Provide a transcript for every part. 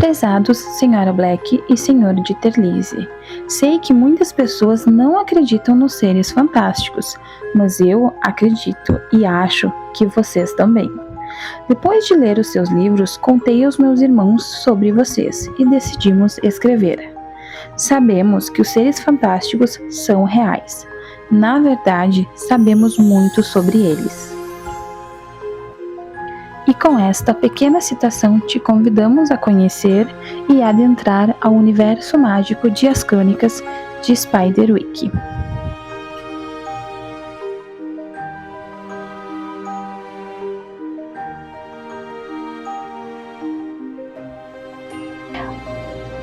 Prezados Sra. Black e Sr. Dieterlise, sei que muitas pessoas não acreditam nos seres fantásticos, mas eu acredito e acho que vocês também. Depois de ler os seus livros, contei aos meus irmãos sobre vocês e decidimos escrever. Sabemos que os seres fantásticos são reais. Na verdade, sabemos muito sobre eles. E com esta pequena citação te convidamos a conhecer e adentrar ao universo mágico de As Crônicas de Spiderwick.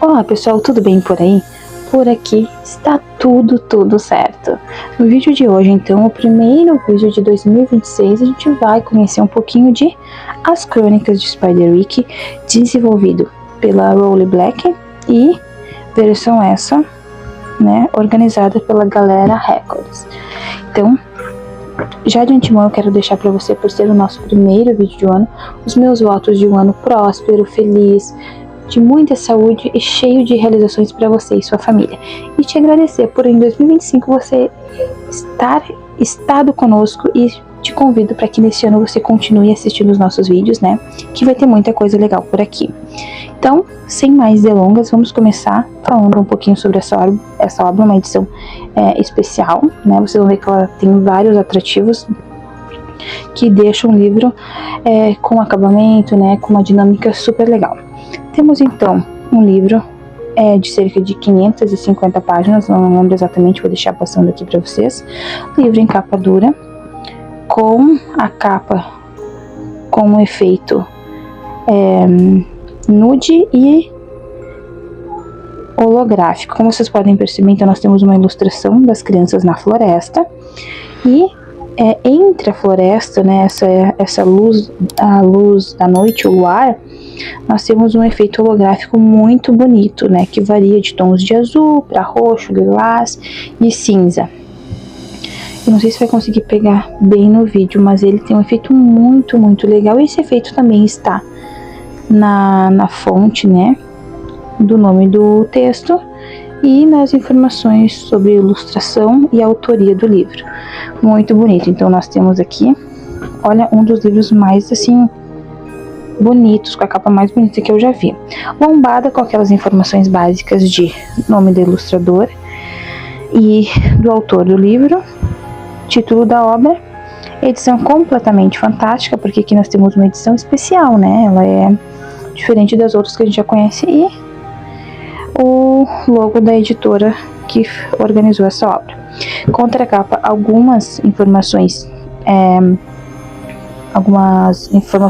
Olá pessoal, tudo bem por aí? Por aqui está tudo certo. No vídeo de hoje, então, o primeiro vídeo de 2026, a gente vai conhecer um pouquinho de As Crônicas de Spiderwick, desenvolvido pela Rowley Black e versão essa, né, organizada pela Galera Records. Então, já de antemão eu quero deixar para você, por ser o nosso primeiro vídeo do ano, os meus votos de um ano próspero, feliz, de muita saúde e cheio de realizações para você e sua família. E te agradecer por em 2025 você estado conosco, e te convido para que nesse ano você continue assistindo os nossos vídeos, né? Que vai ter muita coisa legal por aqui. Então, sem mais delongas, vamos começar falando um pouquinho sobre essa obra, uma edição especial, né? Vocês vão ver que ela tem vários atrativos que deixam o livro com acabamento, né? Com uma dinâmica super legal. Temos então um livro de cerca de 550 páginas, não lembro exatamente, vou deixar passando aqui para vocês. Livro em capa dura, com a capa com um efeito nude e holográfico. Como vocês podem perceber, então nós temos uma ilustração das crianças na floresta e entre a floresta, né, essa luz, a luz da noite, o luar, nós temos um efeito holográfico muito bonito, né, que varia de tons de azul para roxo, lilás e cinza. Eu não sei se vai conseguir pegar bem no vídeo, mas ele tem um efeito muito legal. E esse efeito também está na fonte, né, do nome do texto e nas informações sobre ilustração e autoria do livro. Muito bonito. Então nós temos aqui, olha, um dos livros mais assim bonitos, com a capa mais bonita que eu já vi. Lombada com aquelas informações básicas de nome do ilustrador e do autor do livro, título da obra, edição completamente fantástica, porque aqui nós temos uma edição especial, né? Ela é diferente das outras que a gente já conhece, e o logo da editora que organizou essa obra. Contra a capa, algumas informações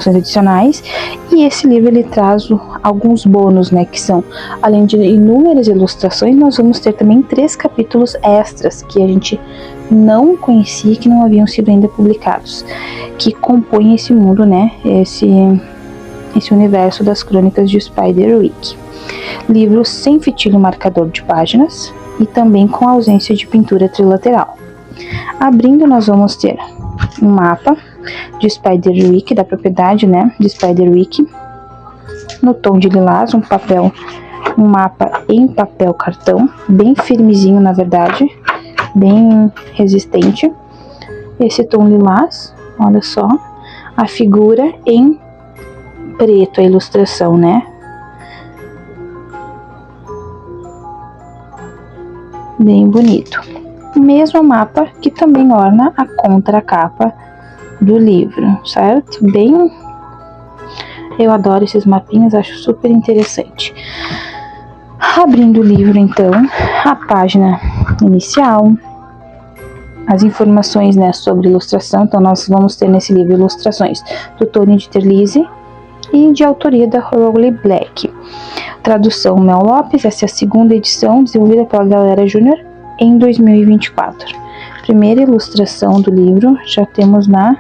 adicionais, e esse livro ele traz alguns bônus, né, que são, além de inúmeras ilustrações, nós vamos ter também 3 capítulos extras que a gente não conhecia, que não haviam sido ainda publicados, que compõem esse mundo, né, esse universo das Crônicas de Spiderwick. Livro sem fitilho marcador de páginas e também com ausência de pintura trilateral. Abrindo, nós vamos ter um mapa de Spiderwick, da propriedade, né, de Spiderwick, no tom de lilás, um mapa em papel cartão, bem firmezinho, na verdade, bem resistente. Esse tom lilás, olha só, a figura em preto, a ilustração, né, bem bonito. O mesmo mapa que também orna a contracapa do livro, certo? Eu adoro esses mapinhas, acho super interessante. Abrindo o livro, então, a página inicial, as informações, né, sobre ilustração. Então nós vamos ter nesse livro ilustrações do Tony Dieterlise e de autoria da Rowley Black. Tradução Mel Lopes. Essa é a segunda edição, desenvolvida pela Galera Júnior em 2024. Primeira ilustração do livro, já temos na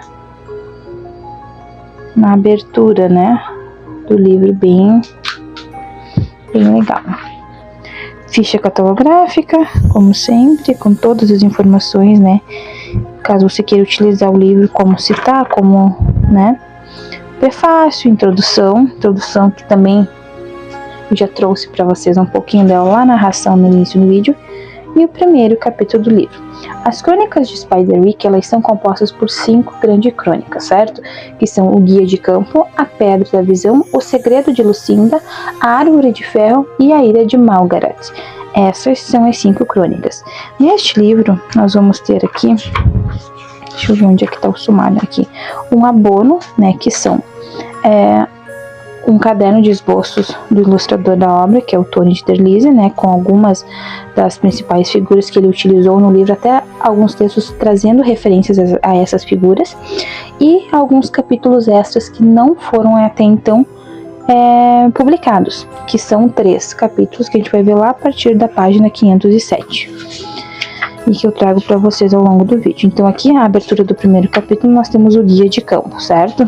abertura, né, do livro, bem legal. Ficha catalográfica, como sempre, com todas as informações, né, caso você queira utilizar o livro, como citar, como, né, prefácio, introdução que também eu já trouxe para vocês um pouquinho dela lá na narração no início do vídeo, e o primeiro capítulo do livro. As crônicas de Spiderwick, elas são compostas por 5 grandes crônicas, certo? Que são o Guia de Campo, a Pedra da Visão, o Segredo de Lucinda, a Árvore de Ferro e a Ira de Malgarat. Essas são as 5 crônicas. Neste livro, nós vamos ter aqui, deixa eu ver onde é que está o sumário aqui, um abono, né, que são um caderno de esboços do ilustrador da obra, que é o Tony de Terlizzi, né, com algumas das principais figuras que ele utilizou no livro, até alguns textos trazendo referências a essas figuras, e alguns capítulos extras que não foram até então publicados, que são 3 capítulos que a gente vai ver lá a partir da página 507. E que eu trago para vocês ao longo do vídeo. Então aqui na abertura do primeiro capítulo nós temos o Guia de Campo, certo?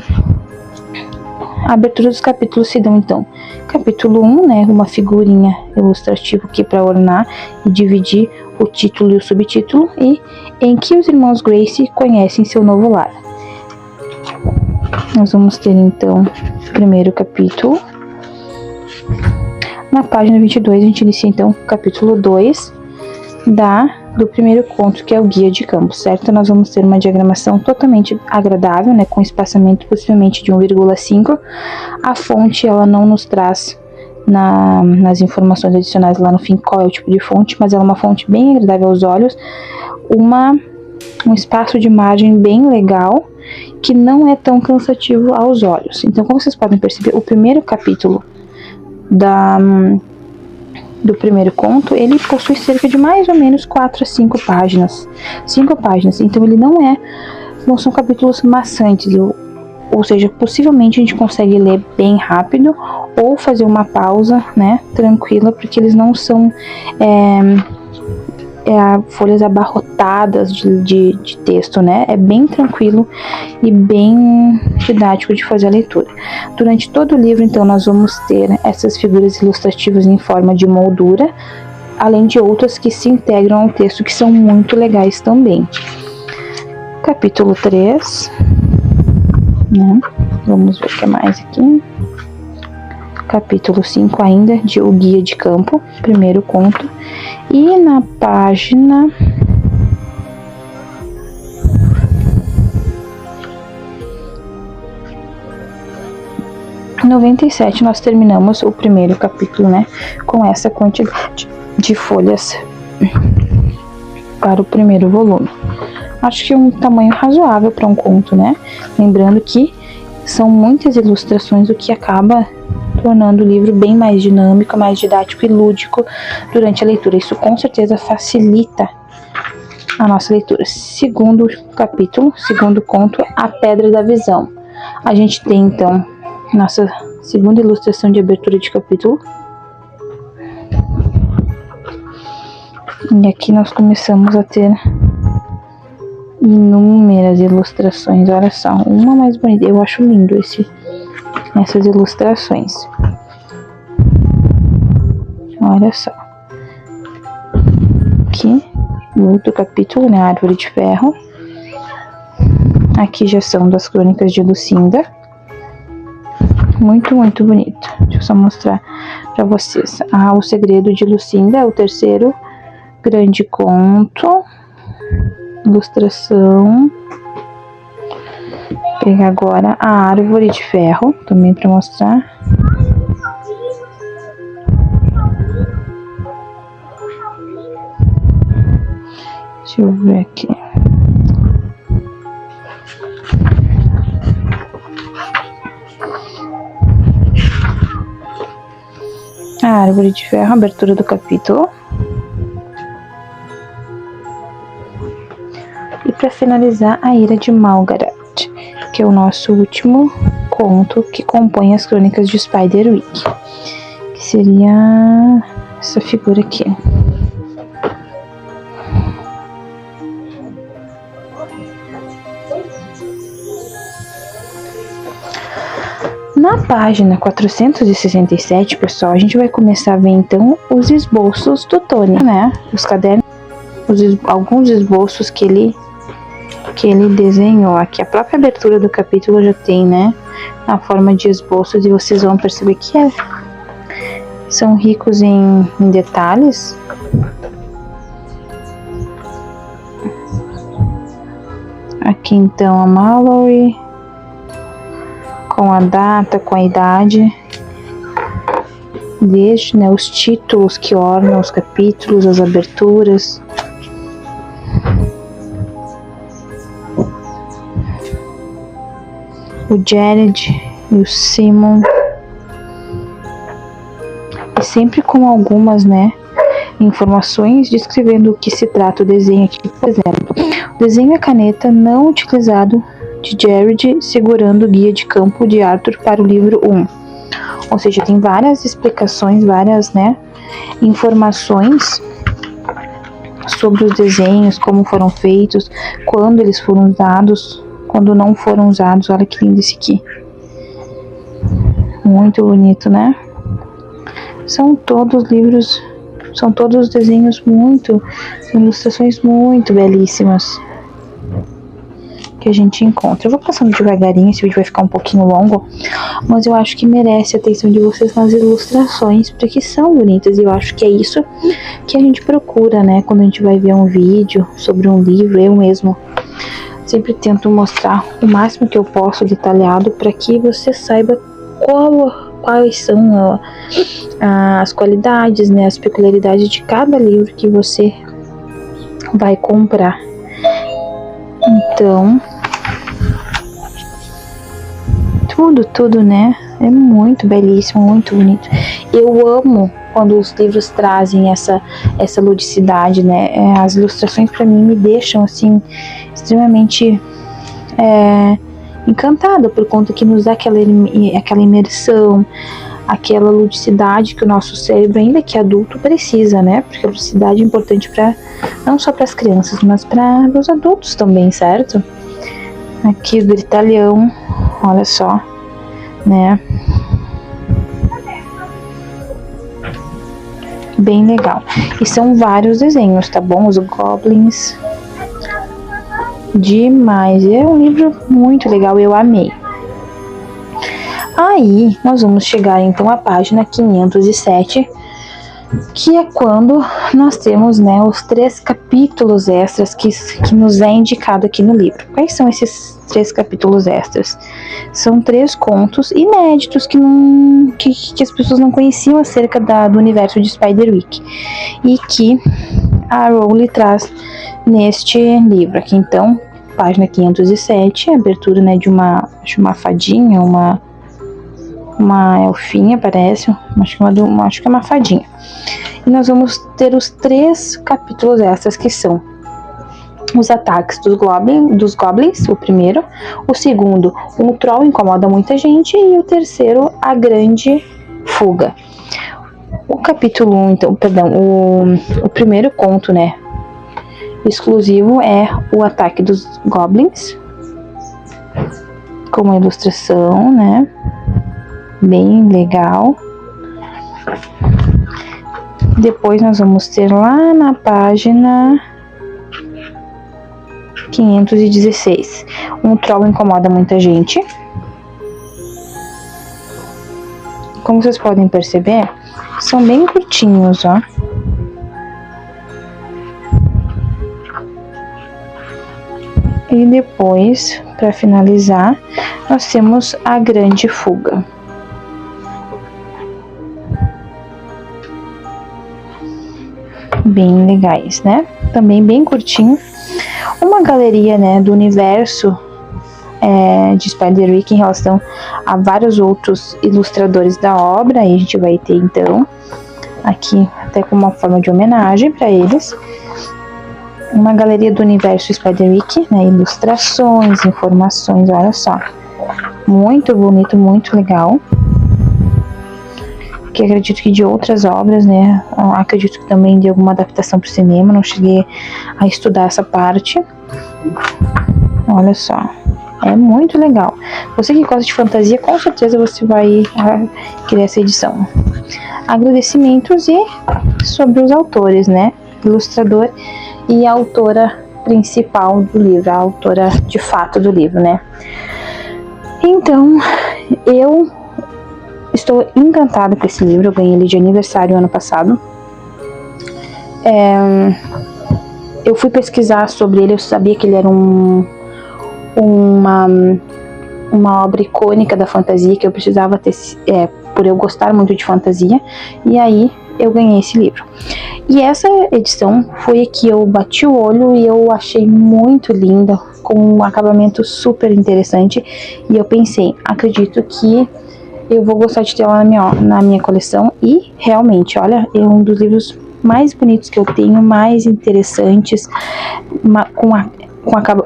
A abertura dos capítulos se dão então, capítulo 1, né, uma figurinha ilustrativa aqui para ornar e dividir o título e o subtítulo, e em que os irmãos Gracie conhecem seu novo lar. Nós vamos ter então o primeiro capítulo. Na página 22 a gente inicia então o capítulo 2 do primeiro conto, que é o Guia de Campo, certo? Nós vamos ter uma diagramação totalmente agradável, né, com espaçamento possivelmente de 1,5. A fonte, ela não nos traz nas informações adicionais lá no fim qual é o tipo de fonte, mas ela é uma fonte bem agradável aos olhos, um espaço de margem bem legal, que não é tão cansativo aos olhos. Então, como vocês podem perceber, o primeiro capítulo do primeiro conto, ele possui cerca de mais ou menos 4 a 5 páginas. 5 páginas. Então ele não são capítulos maçantes, ou seja, possivelmente a gente consegue ler bem rápido ou fazer uma pausa, né, tranquila, porque eles não são folhas abarrotadas de texto, né? É bem tranquilo e bem didático de fazer a leitura. Durante todo o livro, então, nós vamos ter essas figuras ilustrativas em forma de moldura, além de outras que se integram ao texto, que são muito legais também. Capítulo 3, né? Vamos ver o que é mais aqui. Capítulo 5 ainda, de O Guia de Campo, primeiro conto. E na página 97 nós terminamos o primeiro capítulo, né, com essa quantidade de folhas para o primeiro volume. Acho que é um tamanho razoável para um conto, né? Lembrando que são muitas ilustrações, o que acaba tornando o livro bem mais dinâmico, mais didático e lúdico durante a leitura. Isso com certeza facilita a nossa leitura. Segundo capítulo, segundo conto, A Pedra da Visão. A gente tem então nossa segunda ilustração de abertura de capítulo. E aqui nós começamos a ter inúmeras ilustrações. Olha só, uma mais bonita. Eu acho lindo essas ilustrações. Olha só. Aqui, o outro capítulo, né, Árvore de Ferro. Aqui já são das Crônicas de Lucinda. Muito, muito bonito. Deixa eu só mostrar pra vocês. O Segredo de Lucinda é o terceiro grande conto. Ilustração. Vou pegar agora a Árvore de Ferro, também para mostrar. Deixa eu ver aqui. A Árvore de Ferro, abertura do capítulo. E para finalizar, a Ira de Malgarat, que é o nosso último conto que compõe as Crônicas de Spiderwick, que seria essa figura aqui. Na página 467, pessoal, a gente vai começar a ver então os esboços do Tony, né? Os cadernos, alguns esboços que ele desenhou. Aqui a própria abertura do capítulo já tem, né, a forma de esboços, e vocês vão perceber que são ricos em detalhes. Aqui então a Mallory, com a data, com a idade, desde, né, os títulos que ornam os capítulos, as aberturas. O Jared e o Simon. E sempre com algumas, né, informações descrevendo o que se trata o desenho aqui. Por exemplo, o desenho é caneta não utilizado de Jared segurando o guia de campo de Arthur para o livro 1. Ou seja, tem várias explicações, várias, né, informações sobre os desenhos, como foram feitos, quando eles foram usados, quando não foram usados. Olha que lindo esse aqui. Muito bonito, né? São todos livros, são todos desenhos muito, ilustrações muito belíssimas que a gente encontra. Eu vou passando devagarinho, esse vídeo vai ficar um pouquinho longo, mas eu acho que merece a atenção de vocês nas ilustrações, porque são bonitas, e eu acho que é isso que a gente procura, né, quando a gente vai ver um vídeo sobre um livro. Eu mesmo sempre tento mostrar o máximo que eu posso detalhado, para que você saiba quais são as qualidades, né, as peculiaridades de cada livro que você vai comprar. Então, tudo, né, é muito belíssimo, muito bonito. Eu amo quando os livros trazem essa ludicidade, né, as ilustrações para mim me deixam, assim, extremamente encantada, por conta que nos dá aquela imersão, aquela ludicidade que o nosso cérebro, ainda que adulto, precisa, né? Porque a ludicidade é importante não só para as crianças, mas para os adultos também, certo? Aqui o gritalhão, olha só, né? Bem legal. E são vários desenhos, tá bom? Os Goblins. Demais. É um livro muito legal, eu amei. Aí, nós vamos chegar então à página 507, que é quando nós temos, né, os 3 capítulos extras que nos é indicado aqui no livro. Quais são esses 3 capítulos extras? São 3 contos inéditos que as pessoas não conheciam acerca do universo de Spiderwick, e que a Rowling traz neste livro aqui. Então, página 507, a abertura, né, de uma fadinha, uma elfinha, parece, acho que é uma fadinha. E nós vamos ter os 3 capítulos extras, que são os ataques dos goblins, o primeiro, o segundo, um troll incomoda muita gente, e o terceiro, a grande fuga. O capítulo 1, então, perdão, o primeiro conto, né, exclusivo é o ataque dos goblins, com uma ilustração, né, bem legal. Depois nós vamos ter lá na página 516, um troll incomoda muita gente. Como vocês podem perceber, são bem curtinhos, ó. E depois, para finalizar, nós temos a grande fuga. Bem legais, né? Também bem curtinho. Uma galeria, né, do universo de Spiderwick em relação a vários outros ilustradores da obra. Aí a gente vai ter, então, aqui até como uma forma de homenagem para eles, uma galeria do universo Spiderwick, né, ilustrações, informações, olha só. Muito bonito, muito legal. Que acredito que de outras obras, né, acredito que também de alguma adaptação para o cinema, não cheguei a estudar essa parte. Olha só, é muito legal. Você que gosta de fantasia, com certeza você vai querer essa edição. Agradecimentos e sobre os autores, né, ilustrador e a autora principal do livro, a autora de fato do livro, né. Então, eu estou encantada com esse livro, eu ganhei ele de aniversário ano passado. Eu fui pesquisar sobre ele, eu sabia que ele era uma obra icônica da fantasia, que eu precisava ter, por eu gostar muito de fantasia, e aí eu ganhei esse livro. E essa edição foi a que eu bati o olho e eu achei muito linda, com um acabamento super interessante, e eu pensei, acredito que eu vou gostar de ter ela na minha coleção, e realmente, olha, é um dos livros mais bonitos que eu tenho, mais interessantes,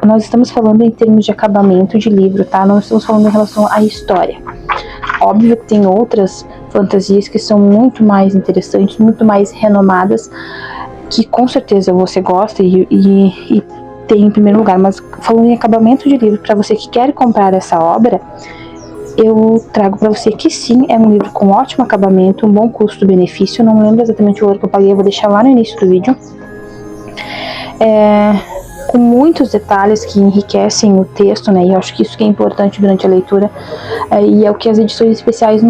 nós estamos falando em termos de acabamento de livro, tá? Não estamos falando em relação à história. Óbvio que tem outras fantasias que são muito mais interessantes, muito mais renomadas, que com certeza você gosta e tem em primeiro lugar. Mas falando em acabamento de livro, para você que quer comprar essa obra, eu trago para você que sim, é um livro com ótimo acabamento, um bom custo-benefício. Eu não lembro exatamente o valor que eu paguei, eu vou deixar lá no início do vídeo. Com muitos detalhes que enriquecem o texto, né? E eu acho que isso que é importante durante a leitura, e é o que as edições especiais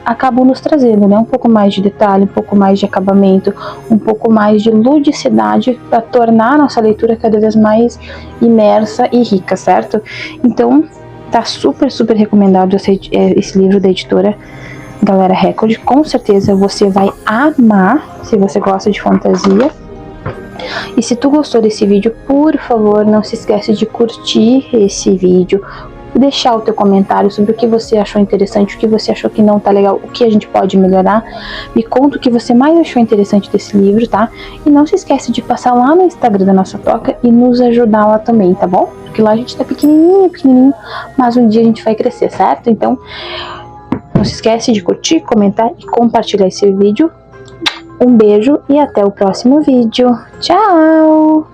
acabam nos trazendo, né? Um pouco mais de detalhe, um pouco mais de acabamento, um pouco mais de ludicidade para tornar a nossa leitura cada vez mais imersa e rica, certo? Então, tá super, super recomendado esse livro da editora Galera Record. Com certeza você vai amar, se você gosta de fantasia. E se tu gostou desse vídeo, por favor, não se esquece de curtir esse vídeo, deixar o teu comentário sobre o que você achou interessante, o que você achou que não tá legal, o que a gente pode melhorar. Me conta o que você mais achou interessante desse livro, tá? E não se esquece de passar lá no Instagram da nossa toca e nos ajudar lá também, tá bom? Porque lá a gente tá pequenininho, mas um dia a gente vai crescer, certo? Então, não se esquece de curtir, comentar e compartilhar esse vídeo. Um beijo e até o próximo vídeo. Tchau!